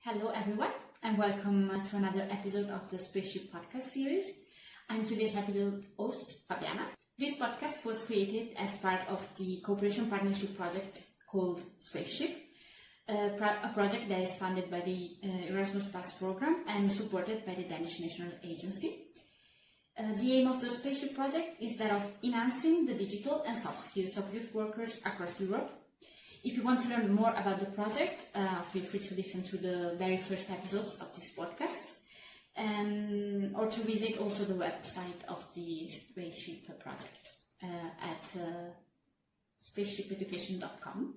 Hello everyone and welcome to another episode of the SPACESHIP Podcast series. I'm today's episode host, Fabiana. This podcast was created as part of the Cooperation Partnership project called SPACESHIP, a project that is funded by the Erasmus Plus program and supported by the Danish National Agency. The aim of the SPACESHIP project is that of enhancing the digital and soft skills of youth workers across Europe. If you want to learn more about the project, feel free to listen to the very first episodes of this podcast, or to visit also the website of the SPACESHIP project at spaceshipeducation.com.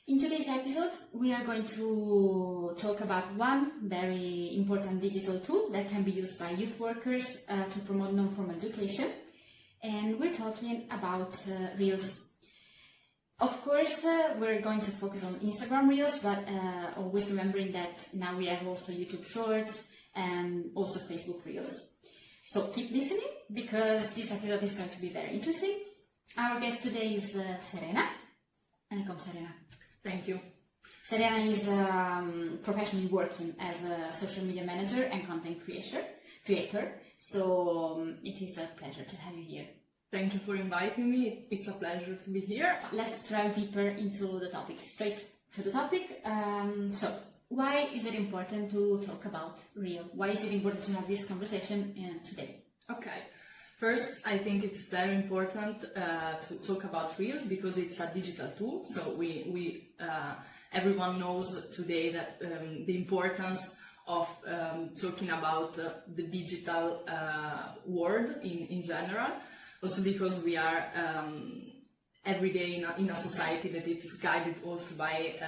In today's episode, we are going to talk about one very important digital tool that can be used by youth workers to promote non-formal education, and we're talking about Reels. Of course, we're going to focus on Instagram Reels, but always remembering that now we have also YouTube Shorts and also Facebook Reels. So keep listening because this episode is going to be very interesting. Our guest today is Serena. Welcome, Serena. Thank you. Serena is professionally working as a social media manager and content creator. So it is a pleasure to have you here. Thank you for inviting me. It's a pleasure to be here. Let's dive deeper into the topic, straight to the topic. So, why is it important to talk about Reel? Why is it important to have this conversation today? Okay. First, I think it's very important to talk about Reels because it's a digital tool. So everyone knows today that the importance of talking about the digital world in general. Also because we are every day in a society that it's guided also by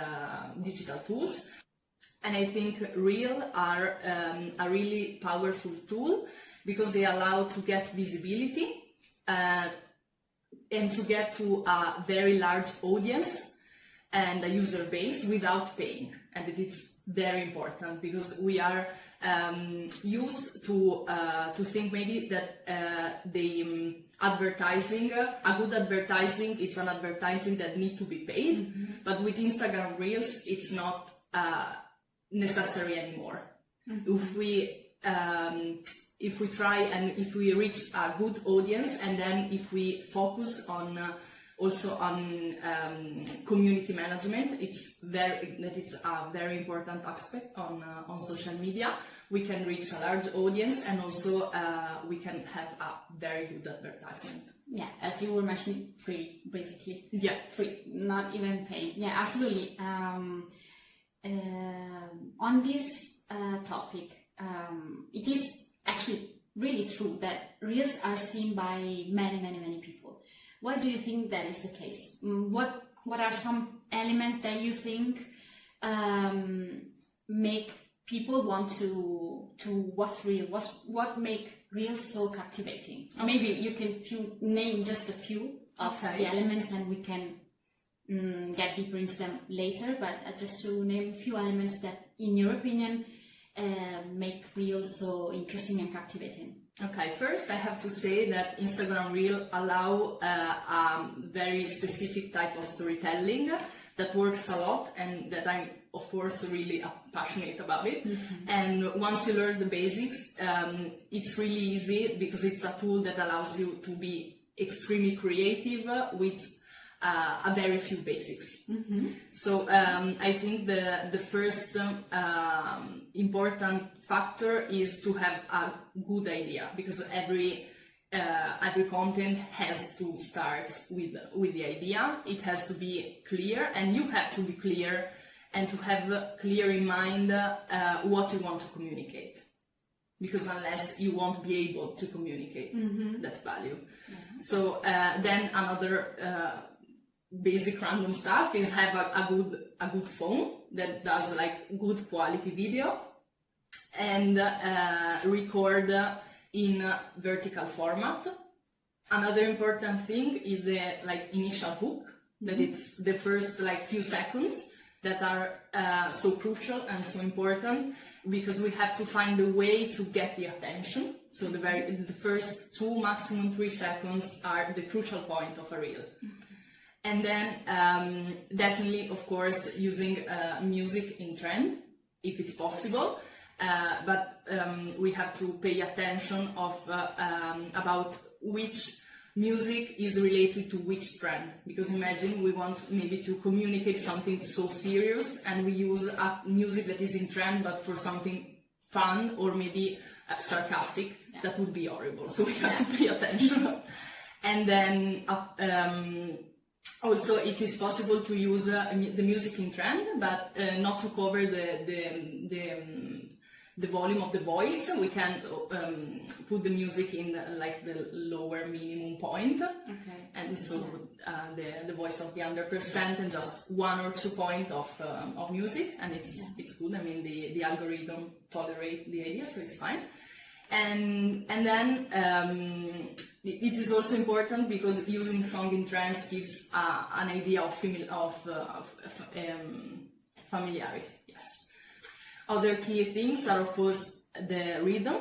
digital tools. And I think Reel are a really powerful tool because they allow to get visibility and to get to a very large audience and a user base without paying. And it's very important because we are used to think maybe that advertising, a good advertising, it's an advertising that needs to be paid, mm-hmm. But with Instagram Reels, it's not necessary anymore. Mm-hmm. If we try and if we reach a good audience, and then if we focus on also on community management, it's a very important aspect on social media. We can reach a large audience and also we can have a very good advertisement. Yeah, as you were mentioning, free, basically. Yeah. Free, not even paid. Yeah, absolutely. On this topic, it is actually really true that Reels are seen by many people. Why do you think that is the case? What are some elements that you think make people want to watch Reels? What make Reels so captivating? Okay. Maybe you can name just a few of the elements, and we can get deeper into them later. But just to name a few elements that, in your opinion, make Reels so interesting and captivating. Okay, first I have to say that Instagram Reel allow a very specific type of storytelling that works a lot and that I'm of course really passionate about it. Mm-hmm. And once you learn the basics, it's really easy because it's a tool that allows you to be extremely creative with a very few basics. Mm-hmm. So I think the first important factor is to have a good idea, because every content has to start with the idea. It has to be clear, and you have to be clear and to have clear in mind what you want to communicate, because unless you won't be able to communicate that value. Mm-hmm. So then another basic random stuff is have a good phone that does like good quality video and record in vertical format. Another important thing is the initial hook, that it's the first few seconds that are so crucial and so important, because we have to find a way to get the attention. So the first 2, maximum 3 seconds are the crucial point of a reel. And then definitely, of course, using music in trend. if it's possible, but we have to pay attention about which music is related to which trend, because imagine we want maybe to communicate something so serious and we use a music that is in trend but for something fun or maybe sarcastic. That would be horrible, so we have to pay attention. And then also it is possible to use the music in trend, but not to cover the volume of the voice. We can put the music in like the lower minimum point, and so the voice of the 100% and just 1 or 2 points of music, and it's good. I mean, the algorithm tolerates the idea, so it's fine. And then it is also important because using song in trance gives an idea of familiarity. Yes. Other key things are, of course, the rhythm,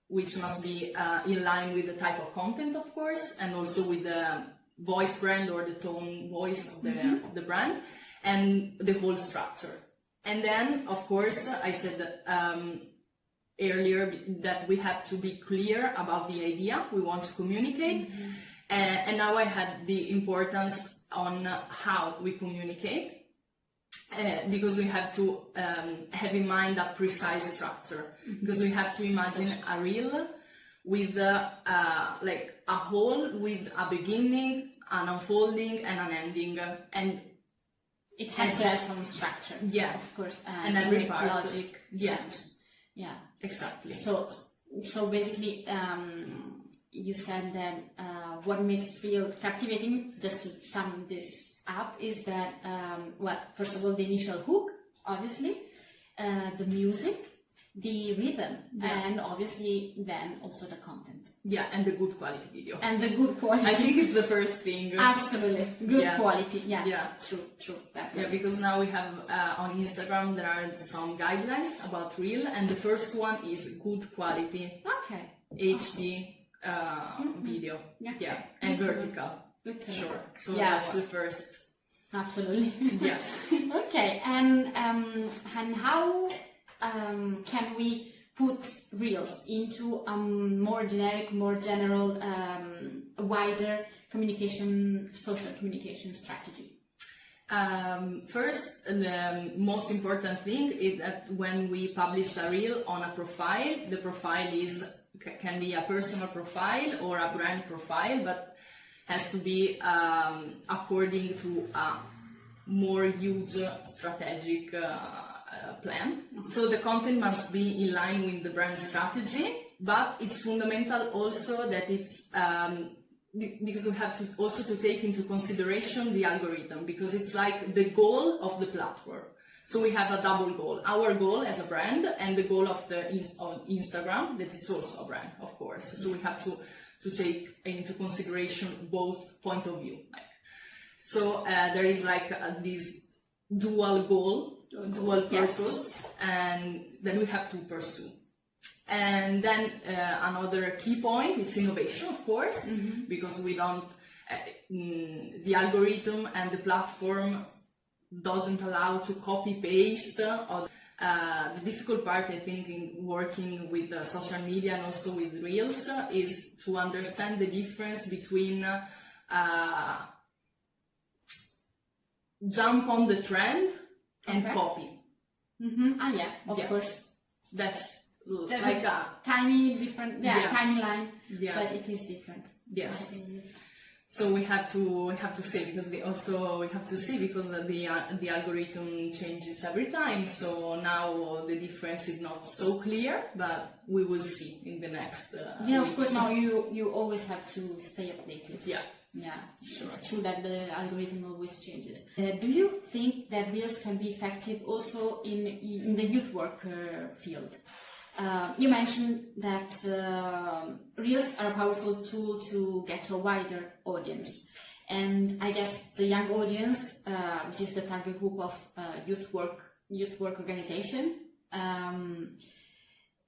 which must be in line with the type of content, of course, and also with the voice brand or the tone voice of the brand, and the whole structure. And then, of course, I said earlier that we have to be clear about the idea we want to communicate, and now I had the importance on how we communicate. Because we have to have in mind a precise structure, because we have to imagine a reel with like a whole with a beginning, an unfolding and an ending, and it has to have some structure, of course, and every part logic sense. Exactly. So basically you said that what makes reel captivating, just to sum this up, is that first of all, the initial hook, obviously, the music, the rhythm, and obviously then also the content. And the good quality video. And the good quality. I think it's the first thing. Absolutely. Good quality. True, definitely. Because now we have on Instagram there are some guidelines about reel, and the first one is good quality. HD video. And vertical. Sure. So that's the first. Absolutely. Yeah. Okay. And how can we put reels into a more generic, more general, wider social communication strategy? First, the most important thing is that when we publish a reel on a profile, the profile can be a personal profile or a brand profile, but has to be according to a more huge strategic plan. So the content must be in line with the brand strategy, but it's fundamental also that it's because we have to also to take into consideration the algorithm, because it's like the goal of the platform. So we have a double goal: our goal as a brand and the goal of the Instagram, that it's also a brand, of course. So we have to take into consideration both point of view. So there is like this dual goal, dual purpose, and then we have to pursue. And then another key point, it's innovation, of course, because we don't, the algorithm and the platform doesn't allow to copy paste. Or the difficult part, I think, in working with social media and also with reels is to understand the difference between jump on the trend and copy. Of course. There's like a tiny different, tiny line, but it is different. Yes. So we have to say, because we have to see, because the algorithm changes every time. So now the difference is not so clear, but we will see in the next. Of course. Now you always have to stay updated. Sure. It's true that the algorithm always changes. Do you think that reels can be effective also in the youth work field? You mentioned that reels are a powerful tool to get to a wider audience, and I guess the young audience, which is the target group of youth work organization,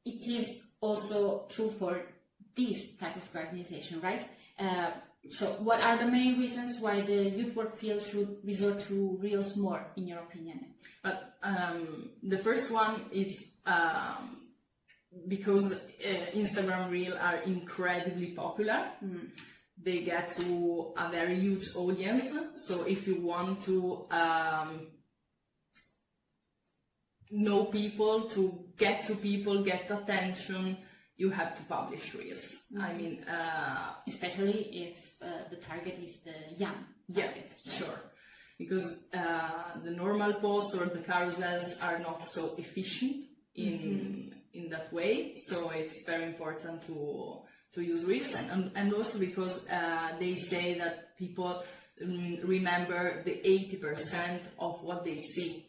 it is also true for this type of organization, right? So what are the main reasons why the youth work field should resort to Reels more, in your opinion? But the first one is because Instagram Reels are incredibly popular. They get to a very huge audience. So if you want to know people, to get attention, you have to publish Reels. I mean, especially if the target is the young target. Yeah, sure. Because the normal posts or the carousels are not so efficient in that way. So it's very important to use Reels, and also because they say that people remember the 80% of what they see.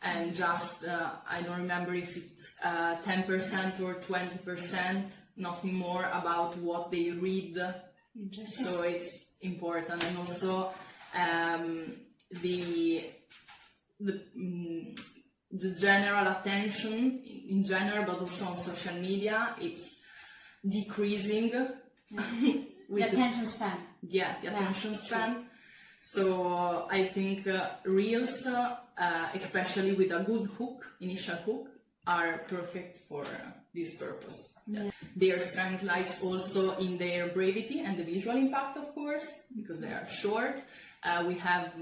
And just, I don't remember if it's 10% or 20%, nothing more about what they read. So it's important. And also the general attention in general, but also on social media, it's decreasing. The attention span. Yeah, the attention span. True. So I think Reels, especially with a good initial hook, are perfect for this purpose. Yeah. Their strength lies also in their brevity and the visual impact, of course, because they are short. We have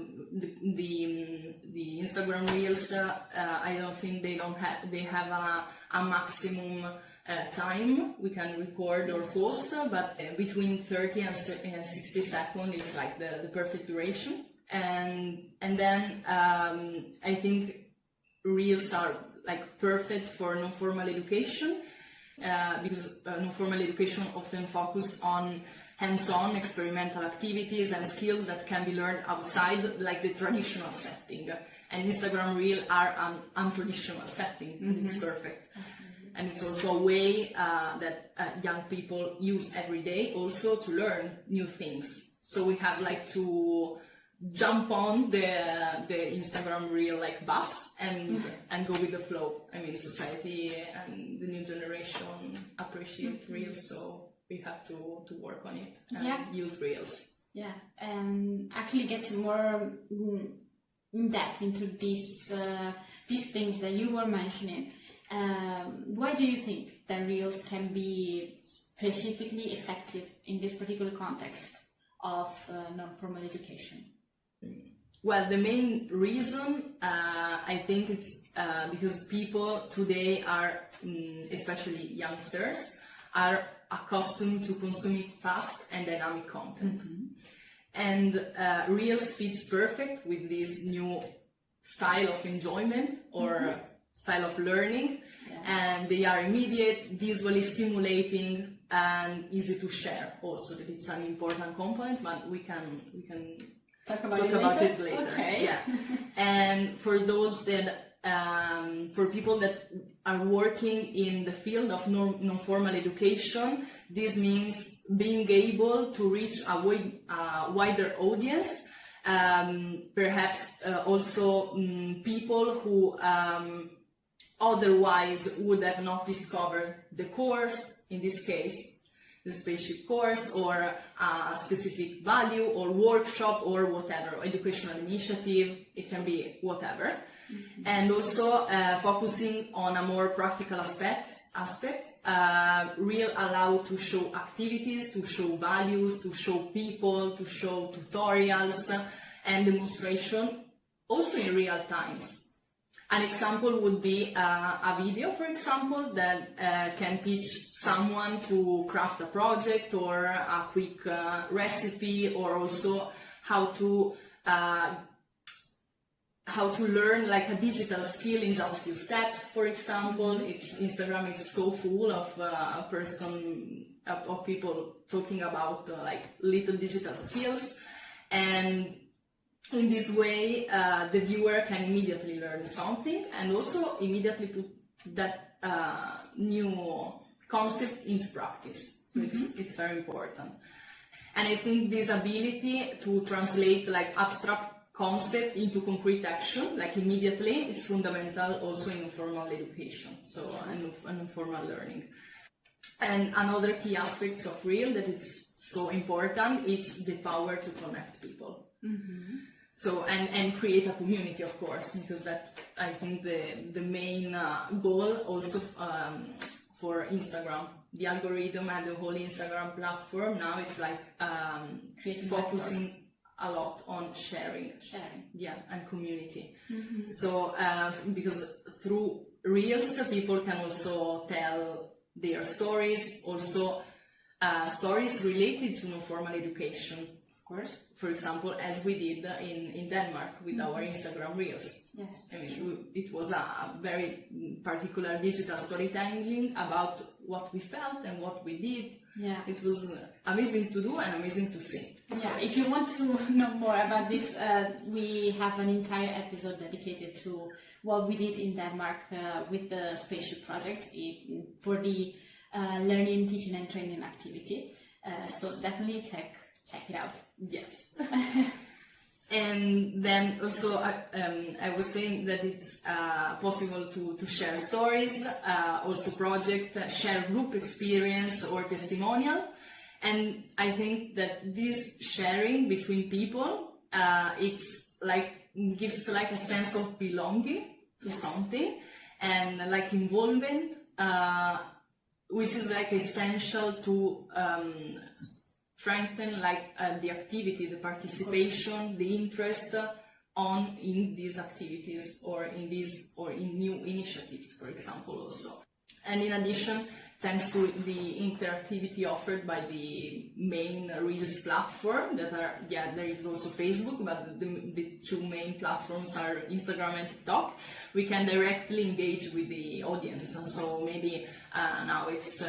the Instagram Reels. I don't think they have a maximum time we can record or post, but between 30 and 60 seconds it's like the perfect duration. And then I think Reels are like perfect for non-formal education, because non-formal education often focus on hands-on experimental activities and skills that can be learned outside like the traditional setting. And Instagram Reels are an untraditional setting, and it's perfect. And it's also a way that young people use every day also to learn new things. So we have like to jump on the Instagram Reel like bus and go with the flow. I mean, society and the new generation appreciate Reels, so we have to work on it and use Reels. Yeah, and actually get more in depth into these things that you were mentioning. Why do you think that Reels can be specifically effective in this particular context of non-formal education? Well, the main reason, I think it's because people today are, especially youngsters, are accustomed to consuming fast and dynamic content. And Reels fits perfect with this new style of enjoyment or style of learning, and they are immediate, visually stimulating, and easy to share. Also, that it's an important component, but we can talk about it later. Okay. Yeah. And for those that, for people that are working in the field of non-formal education, this means being able to reach a wider audience. Perhaps also people who otherwise would have not discovered the course, in this case, the SPACESHIP course, or a specific value or workshop or whatever, educational initiative, it can be whatever. And also focusing on a more practical aspect, Reel allow to show activities, to show values, to show people, to show tutorials and demonstration, also in real times. An example would be a video, for example, that can teach someone to craft a project or a quick recipe, or also how to learn like a digital skill in just a few steps, for example. Instagram is so full of people talking about like little digital skills, and in this way the viewer can immediately learn something and also immediately put that new concept into practice. So it's very important. And I think this ability to translate like abstract concept into concrete action, like immediately, it's fundamental also in informal education, so and informal learning. And another key aspect of Reel that it's so important, it's the power to connect people. So, and create a community, of course, because that, I think, the main goal also for Instagram. The algorithm and the whole Instagram platform now, it's like focusing a lot on sharing, yeah, and community. So because through Reels, people can also tell their stories, also stories related to non-formal education, of course. For example, as we did in Denmark with our Instagram Reels. Yes. I mean, it was a very particular digital storytelling about what we felt and what we did. Yeah. It was amazing to do and amazing to see. Yeah, if you want to know more about this, we have an entire episode dedicated to what we did in Denmark with the SPACESHIP project for the learning, teaching and training activity. So definitely check it out. Yes. And then also I was saying that it's possible to share stories, also project, share group experience or testimonial. And I think that this sharing between people, it's like gives like a sense of belonging to something and like involvement, which is like essential to strengthen like the activity, the participation, the interest in these activities or in new initiatives, for example, also. And in addition, thanks to the interactivity offered by the main Reels platform, there is also Facebook, but the two main platforms are Instagram and TikTok, we can directly engage with the audience. And so maybe now it's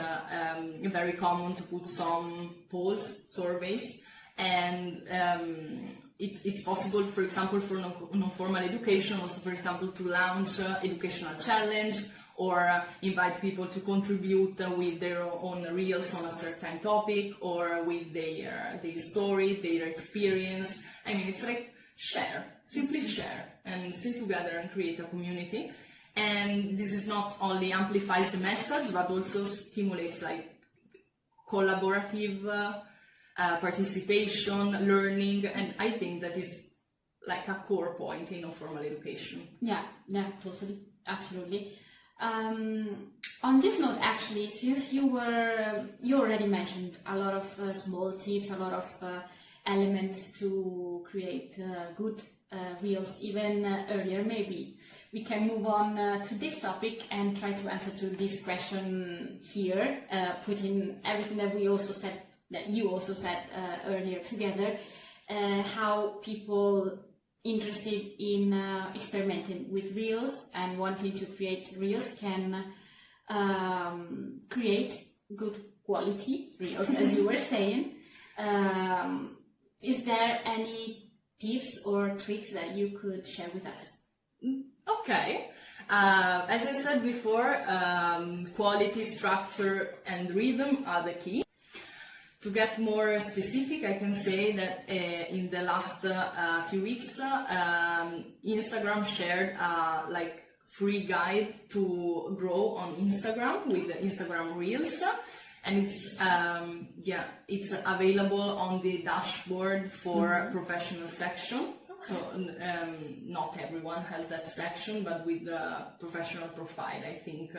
very common to put some polls, surveys, and it's possible, for example, for non-formal education, also, for example, to launch educational challenge, or invite people to contribute with their own reels on a certain topic, or with their story, their experience. I mean, it's like simply share and stay together and create a community. And this is not only amplifies the message, but also stimulates like collaborative participation, learning, and I think that is like a core point in non-formal education. Yeah, totally, absolutely. On this note, actually, since you already mentioned a lot of small tips, a lot of elements to create good reels, even earlier, maybe we can move on to this topic and try to answer to this question here, putting everything that you also said earlier together, how people interested in experimenting with reels and wanting to create reels can create good quality reels, as you were saying. Is there any tips or tricks that you could share with us? Okay. As I said before, quality, structure and rhythm are the key. To get more specific, I can say that in the last few weeks, Instagram shared like free guide to grow on Instagram with the Instagram Reels, and it's available on the dashboard for professional section. So not everyone has that section, but with the professional profile, I think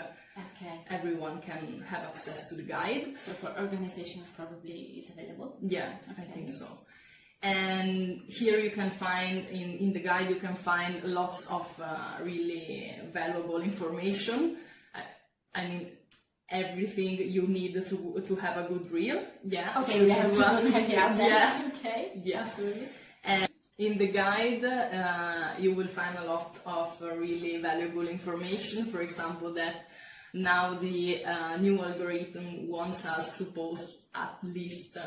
everyone can have access to the guide. So for organizations, probably it's available? Yeah, I think so. And here you can find, in the guide, you can find lots of really valuable information. I mean, everything you need to have a good reel. Yeah. Okay, we have to check it out then. Yeah. Okay, yeah. Absolutely. And in the guide, you will find a lot of really valuable information. For example, that now the new algorithm wants us to post at least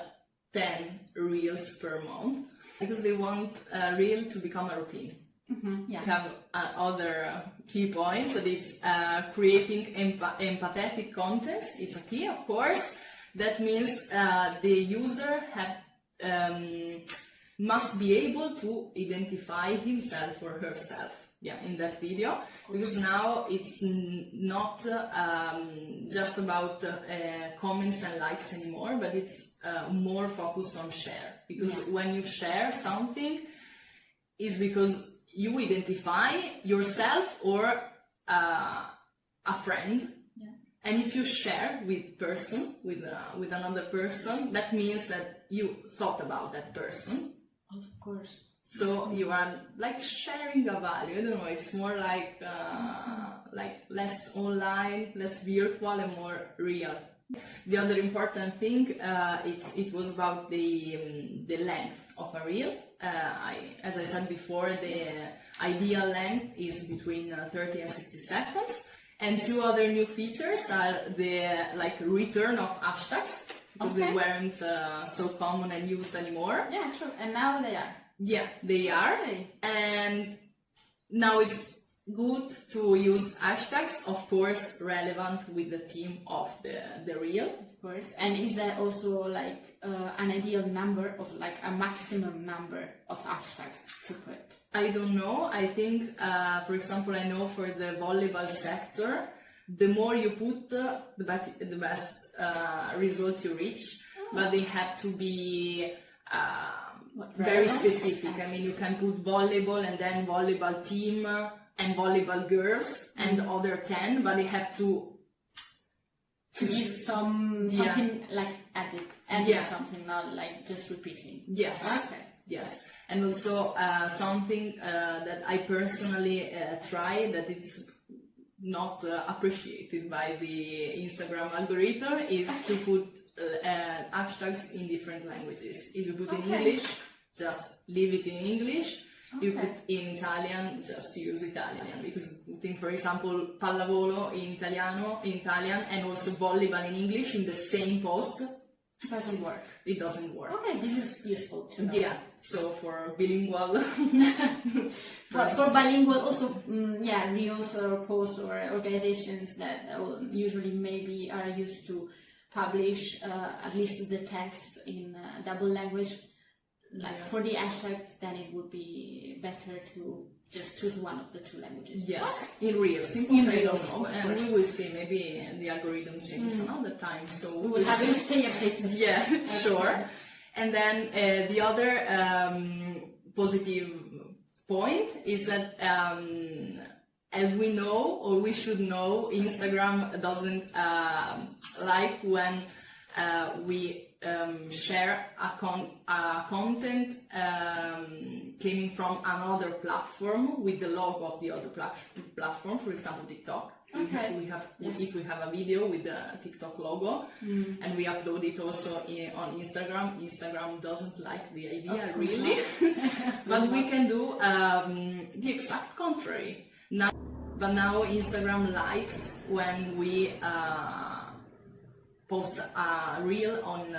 10 reels per month, because they want a reel to become a routine. Yeah. We have other key points, that it's creating empathetic content. It's a key, of course. That means the user must be able to identify himself or herself in that video, because now it's not just about comments and likes anymore, but it's more focused on share, because when you share something, it's because you identify yourself or a friend, and if you share with another person, that means that you thought about that person. Of course. So you are like sharing a value. I don't know. It's more like less online, less virtual, and more real. The other important thing, it was about the length of a reel. As I said before, the ideal length is between 30 and 60 seconds. And two other new features are the return of hashtags, because they weren't so common and used anymore. Yeah, true. And now they are. Yeah, they are. Okay. And now it's good to use hashtags, of course, relevant with the theme of the reel. Of course. And is there also an ideal number of a maximum number of hashtags to put? I don't know. I think, for example, I know for the volleyball sector, the more you put, the best result you reach. But they have to be very specific. I mean, you can put volleyball and then volleyball team and volleyball girls and other 10, but they have to give something adding something, not just repeating. Yes. Okay. Yes. And also something that I personally try, that it's not appreciated by the Instagram algorithm, is to put hashtags in different languages. If you put in English, just leave it in English. You put in Italian, just use Italian, because putting, for example, pallavolo in Italian, and also volleyball in English in the same post doesn't work. It doesn't work. Okay, this is useful to know. Yeah, so for bilingual. for bilingual also, reels or posts or organizations that usually maybe are used to publish at least the text in double language. For the hashtags, then it would be better to just choose one of the two languages. Yes, in reels. In I don't know, and we will see. Maybe the algorithm changes another time, so we will have to stay updated. Yeah, sure. And then the other positive point is that, as we know, or we should know, Instagram doesn't like when we share a content coming from another platform with the logo of the other platform, for example TikTok. Okay. If we have a video with the TikTok logo and we upload it also on Instagram doesn't like the idea really. But we can do the exact contrary. But now Instagram likes when we post a reel on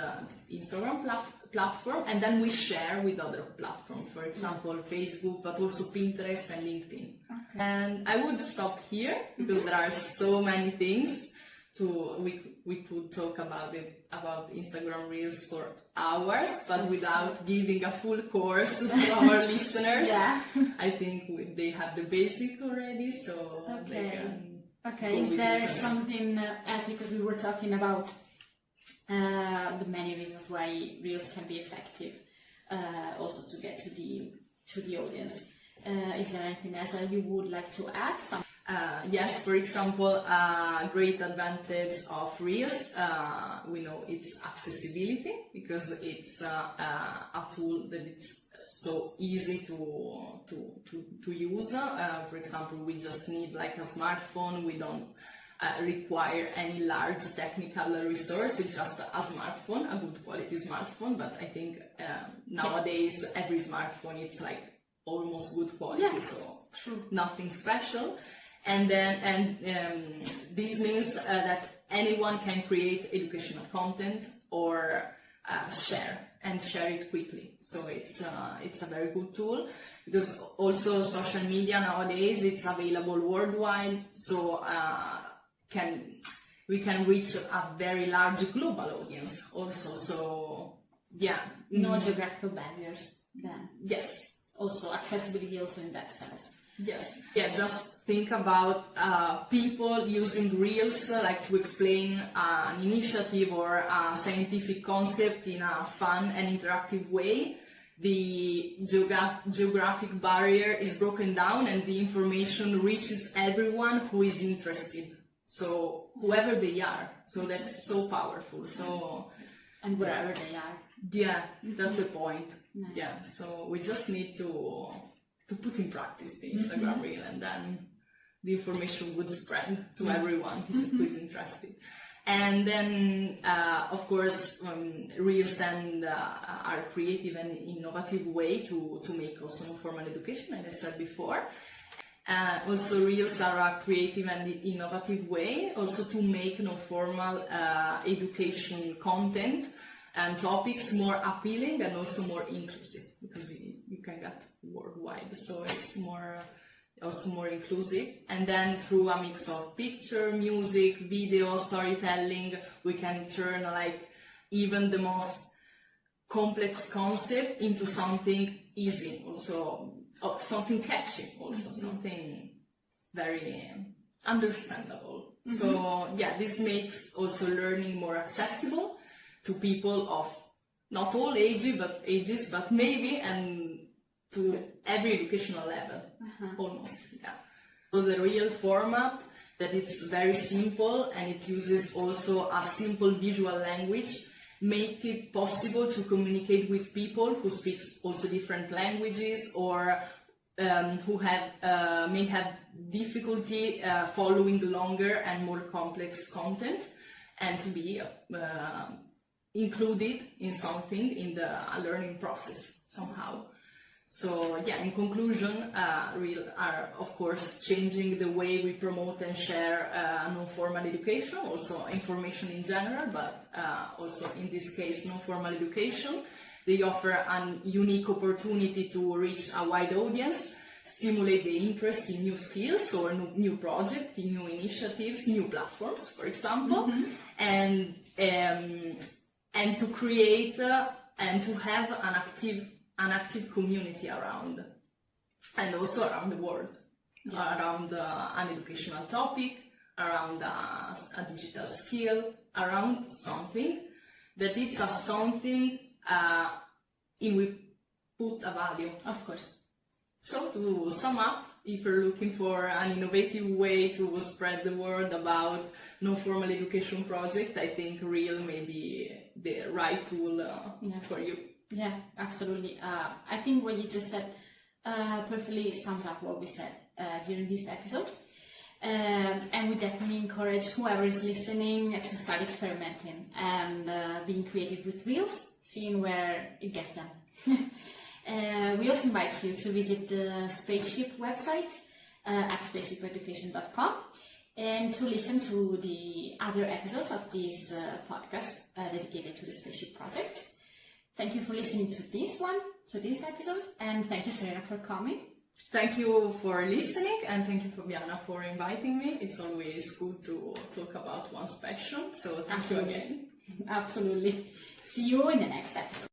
Instagram platform, and then we share with other platforms, for example Facebook, but also Pinterest and LinkedIn. Okay. And I would stop here because there are so many things we could talk about Instagram reels for hours, but without giving a full course to our listeners. Yeah. I think they have the basic already, so they can. Okay, is there something else, because we were talking about the many reasons why reels can be effective, also to get to the audience. Is there anything else that you would like to add? Yes, for example, a great advantage of reels, we know it's accessibility, because it's a tool that it's so easy to use. For example, we just need a smartphone. We don't require any large technical resource. It's just a smartphone, a good quality smartphone. But I think nowadays every smartphone it's almost good quality, so nothing special. And then this means that anyone can create educational content or share it quickly. So it's a very good tool, because also social media nowadays it's available worldwide, so we can reach a very large global audience also. So yeah, no geographical barriers then. Yes. Also accessibility also in that sense. Yes. Yeah, just think about people using reels like to explain an initiative or a scientific concept in a fun and interactive way. The geographic barrier is broken down and the information reaches everyone who is interested. So whoever they are. So that's so powerful. So and wherever they are. Yeah, that's the point. Nice. Yeah, so we just need to put in practice the Instagram reel, and then the information would spread to everyone who is interested. And then, of course, reels are a creative and innovative way to make also non-formal education, as I said before. Also, reels are a creative and innovative way also to make non-formal education content and topics more appealing and also more inclusive, because you can get worldwide, so it's also more inclusive. And then through a mix of picture, music, video, storytelling, we can turn like even the most complex concept into something easy, also something catchy, also something very understandable. So yeah, this makes also learning more accessible to people of not all ages, but maybe, and to every educational level, almost. Yeah. So the real format, that it's very simple and it uses also a simple visual language, make it possible to communicate with people who speak also different languages or who may have difficulty following longer and more complex content, and to be included in something in the learning process somehow. So yeah, in conclusion, real are of course changing the way we promote and share non-formal education, also information in general, but also in this case non-formal education. They offer a unique opportunity to reach a wide audience, stimulate the interest in new skills or new projects, in new initiatives, new platforms, for example, and to create and to have an active community around, and also around the world, around an educational topic, around a digital skill, around something that it's a something in we put a value. Of course. So to sum up, if you're looking for an innovative way to spread the word about non-formal education project, I think Reel may be the right tool for you. Yeah, absolutely. I think what you just said perfectly sums up what we said during this episode. And we definitely encourage whoever is listening to start experimenting and being creative with Reels, seeing where it gets them. We also invite you to visit the Spaceship website at spaceshipeducation.com and to listen to the other episodes of this podcast dedicated to the Spaceship project. Thank you for listening to this episode, and thank you, Serena, for coming. Thank you for listening, and thank you, Fabiana, for inviting me. It's always good to talk about one's passion, so thank you again. Absolutely. See you in the next episode.